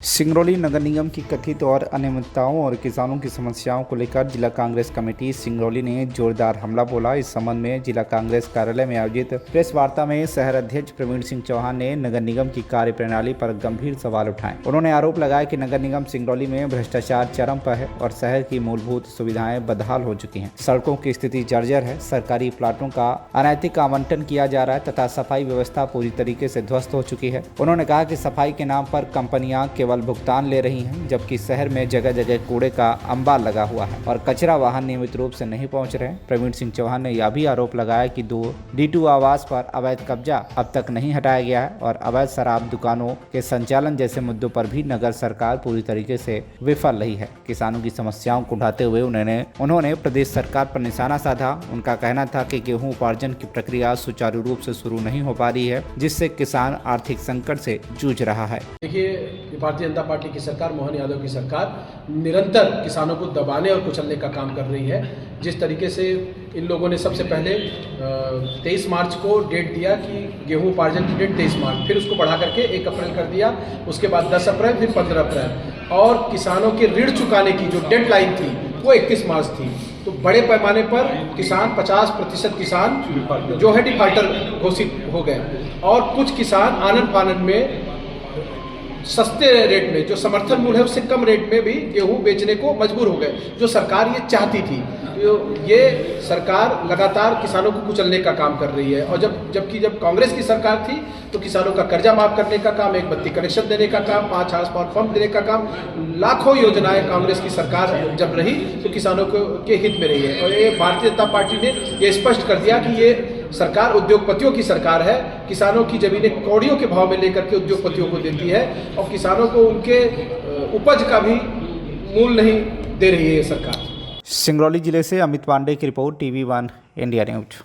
सिंगरौली नगर निगम की कथित और अनियमितताओं और किसानों की समस्याओं को लेकर जिला कांग्रेस कमेटी सिंगरौली ने जोरदार हमला बोला। इस संबंध में जिला कांग्रेस कार्यालय में आयोजित प्रेस वार्ता में शहर अध्यक्ष प्रवीण सिंह चौहान ने नगर निगम की कार्यप्रणाली पर गंभीर सवाल उठाए। उन्होंने आरोप लगाया कि नगर निगम सिंगरौली में भ्रष्टाचार चरम पर है और शहर की मूलभूत सुविधाएं बदहाल हो चुकी हैं। सड़कों की स्थिति जर्जर है, सरकारी प्लाटों का अनैतिक आवंटन किया जा रहा है तथा सफाई व्यवस्था पूरी तरीके से ध्वस्त हो चुकी है। उन्होंने कहा कि सफाई के नाम पर कंपनियां केवल भुगतान ले रही हैं, जबकि शहर में जगह जगह कूड़े का अंबार लगा हुआ है और कचरा वाहन नियमित रूप से नहीं पहुंच रहे हैं। प्रवीण सिंह चौहान ने यह भी आरोप लगाया कि 2 D2 आवास पर अवैध कब्जा अब तक नहीं हटाया गया है और अवैध शराब दुकानों के संचालन जैसे मुद्दों पर भी नगर सरकार पूरी तरीके से विफल रही है। किसानों की समस्याओं को उठाते हुए उन्होंने प्रदेश सरकार पर निशाना साधा। उनका कहना था कि गेहूं उपार्जन की प्रक्रिया सुचारू रूप से शुरू नहीं हो पा रही है, जिससे किसान आर्थिक संकट से जूझ रहा है। देखिए, भारतीय जनता पार्टी की सरकार, मोहन यादव की सरकार निरंतर किसानों को दबाने और कुचलने का काम कर रही है। जिस तरीके से इन लोगों ने सबसे पहले 23 मार्च को डेट दिया कि गेहूं उपार्जन की डेट 23 मार्च, फिर उसको बढ़ा करके 1 अप्रैल कर दिया, उसके बाद 10 अप्रैल, फिर 15 अप्रैल, और किसानों के ऋण चुकाने की जो डेडलाइन थी वो 31 मार्च थी। तो बड़े पैमाने पर किसान 50% किसान जो है डिफाल्टर घोषित हो गए और कुछ किसान आनन फानन में सस्ते रेट में, जो समर्थन मूल्य है उससे कम रेट में भी गेहूं बेचने को मजबूर हो गए, जो सरकार ये चाहती थी। ये सरकार लगातार किसानों को कुचलने का काम कर रही है। और जब कांग्रेस की सरकार थी तो किसानों का कर्जा माफ करने का काम, 1 बत्ती कनेक्शन देने का काम, 5 हाउस पावर पंप देने का काम, लाखों योजनाएं कांग्रेस की सरकार जब रही तो किसानों के हित में रही है। और ये भारतीय जनता पार्टी ने ये स्पष्ट कर दिया कि ये सरकार उद्योगपतियों की सरकार है। किसानों की जमीनें कौड़ियों के भाव में लेकर के उद्योगपतियों को देती है और किसानों को उनके उपज का भी मूल नहीं दे रही है सरकार। सिंगरौली जिले से अमित पांडे की रिपोर्ट, TV1 इंडिया न्यूज।